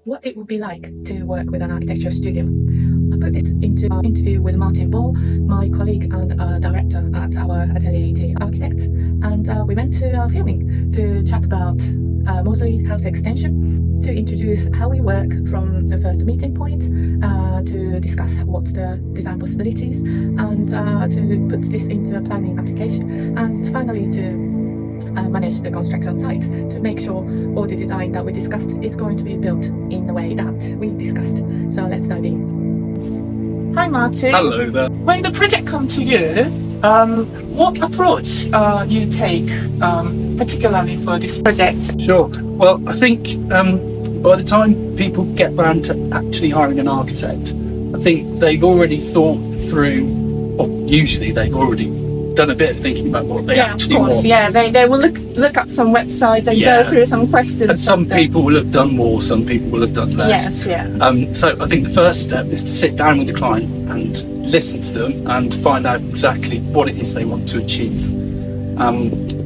what it would be like to work with an architecture studio. I put this into an interview with Martin Ball, my colleague and director at our Atelier architect, and we went to filming to chat about Moseley House extension, to introduce how we work from the first meeting point, to discuss what's the design possibilities, and to put this into a planning application, and finally to manage the construction site to make sure all the design that we discussed is going to be built in the way that we discussed. So let's dive in. Hi Martin. Hello there. When the project comes to you, what approach you take particularly for this project? Sure. Well, I think by the time people get round to actually hiring an architect, I think they've already thought through, or usually they've already done a bit of thinking about what they actually want. Yeah, they will look at some website and go through some questions. And some people will have done more, some people will have done less. Yes, yeah. So I think the first step is to sit down with the client and listen to them and find out exactly what it is they want to achieve.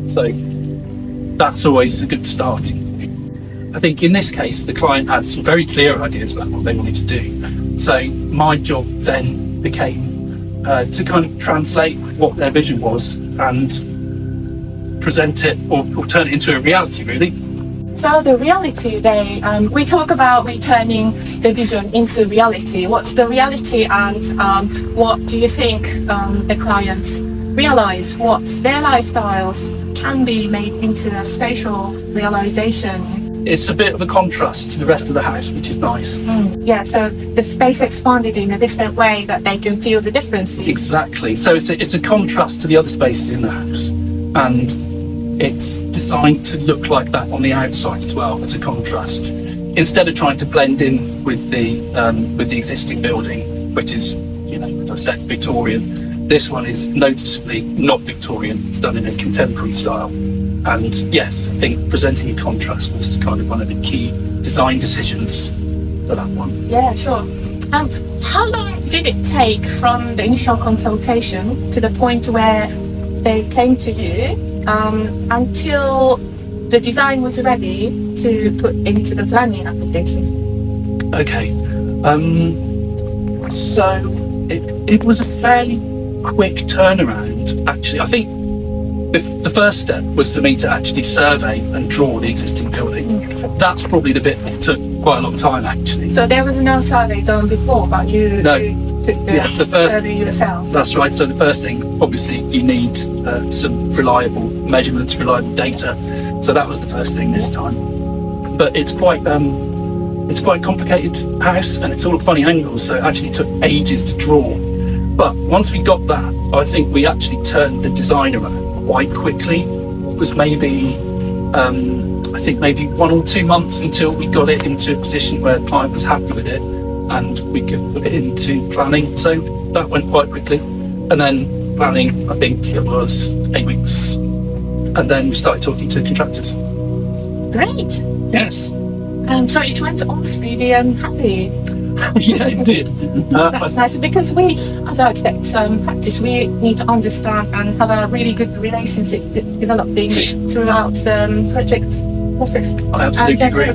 So that's always a good starting point. I think in this case, the client had some very clear ideas about what they wanted to do. So my job then became to kind of translate what their vision was and present it or turn it into a reality, really. So the reality, we talk about returning the vision into reality. What's the reality, and what do you think the clients realize? What their lifestyles can be made into a spatial realization? It's a bit of a contrast to the rest of the house, which is nice. Yeah, so the space expanded in a different way that they can feel the differences. Exactly. So it's a contrast to the other spaces in the house, and it's designed to look like that on the outside as well as a contrast. Instead of trying to blend in with the existing building, which is, as I said, Victorian, this one is noticeably not Victorian. It's done in a contemporary style. And yes, I think presenting a contrast was kind of one of the key design decisions for that one. Yeah, sure. And how long did it take from the initial consultation to the point where they came to you until the design was ready to put into the planning application? Okay. So it was a fairly quick turnaround, actually. I think the first step was for me to actually survey and draw the existing building. That's probably the bit that took quite a long time, actually. So there was no survey done before, but you took the first survey yourself? That's right. So the first thing, obviously, you need some reliable measurements, reliable data. So that was the first thing this time. But it's quite a complicated house, and it's all at funny angles, so it actually took ages to draw. But once we got that, I think we actually turned the design around quite quickly. It was maybe 1 or 2 months until we got it into a position where the client was happy with it and we could put it into planning. So that went quite quickly. And then planning, I think it was 8 weeks. And then we started talking to contractors. Great. Yes. So it went all speedy and happy. Yeah, it did. That's nice, because we, as architects practice, we need to understand and have a really good relationship developing throughout the project process. I absolutely agree.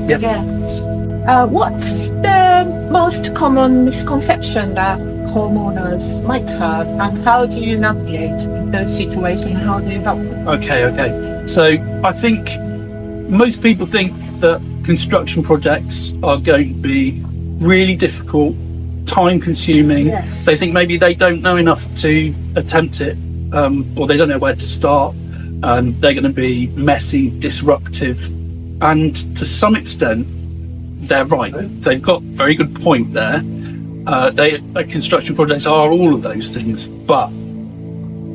Yep. Yeah. What's the most common misconception that homeowners might have, and how do you navigate those situations? How do you help them? Okay. So I think most people think that construction projects are going to be really difficult, time consuming. Yes. They think maybe they don't know enough to attempt it, or they don't know where to start. They're going to be messy, disruptive, and to some extent they're right. They've got a very good point there. Construction projects are all of those things, but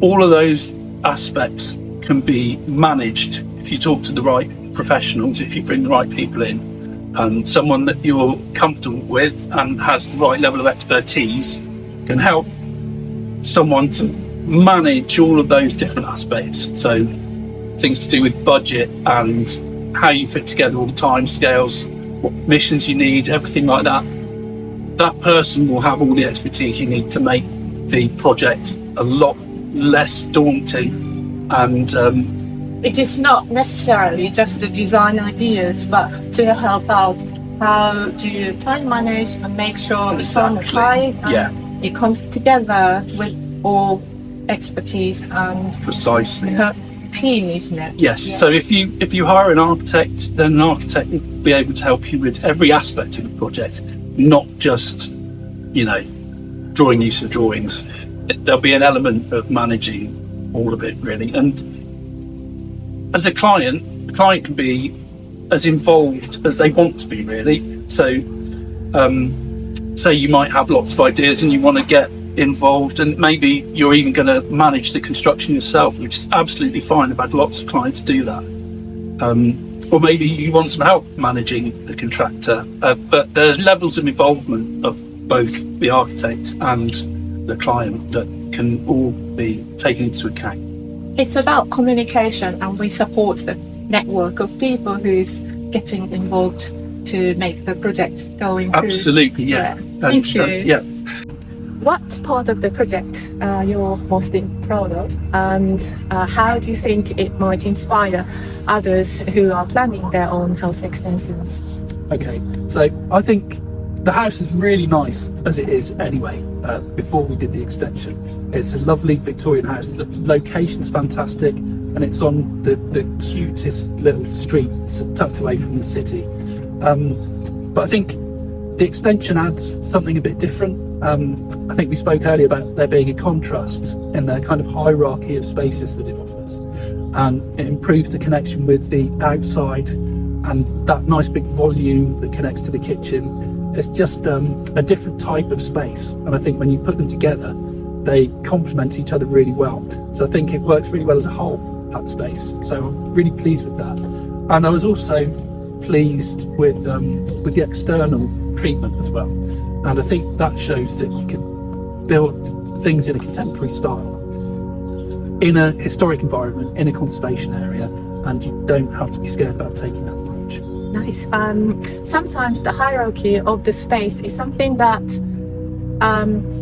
all of those aspects can be managed if you talk to the right professionals, if you bring the right people in. Someone that you're comfortable with and has the right level of expertise can help someone to manage all of those different aspects. So things to do with budget and how you fit together all the time scales, what missions you need, everything like that. That person will have all the expertise you need to make the project a lot less daunting. And it is not necessarily just the design ideas, but to help out how do you time manage and make sure it's on Exactly. time and it comes together with all expertise and Precisely. team, isn't it? Yes. Yeah. So if you hire an architect, then an architect will be able to help you with every aspect of the project, not just, drawing use of drawings. There'll be an element of managing all of it, really. And as a client, the client can be as involved as they want to be, really. So say you might have lots of ideas and you want to get involved, and maybe you're even going to manage the construction yourself, which is absolutely fine. I've had lots of clients do that. Or maybe you want some help managing the contractor, but there's levels of involvement of both the architect and the client that can all be taken into account. It's about communication, and we support the network of people who's getting involved to make the project going through. Absolutely, yeah. Thank you. Yeah. What part of the project you're most proud of, and how do you think it might inspire others who are planning their own house extensions? Okay, so I think the house is really nice as it is anyway, before we did the extension. It's a lovely Victorian house. The location's fantastic, and it's on the cutest little street tucked away from the city. But I think the extension adds something a bit different. I think we spoke earlier about there being a contrast in the kind of hierarchy of spaces that it offers, and it improves the connection with the outside and that nice big volume that connects to the kitchen. It's just a different type of space, and I think when you put them together they complement each other really well. So I think it works really well as a whole, that space. So I'm really pleased with that. And I was also pleased with the external treatment as well. And I think that shows that you can build things in a contemporary style, in a historic environment, in a conservation area, and you don't have to be scared about taking that approach. Nice. Sometimes the hierarchy of the space is something that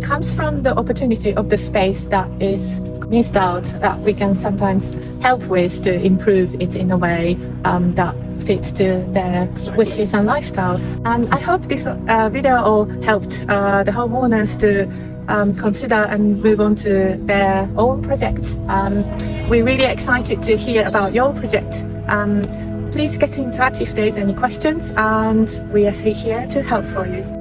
comes from the opportunity of the space that is missed out, that we can sometimes help with to improve it in a way that fits to their wishes and lifestyles. And I hope this video helped the homeowners to consider and move on to their own project. We're really excited to hear about your project. Please get in touch if there's any questions, and we are here to help for you.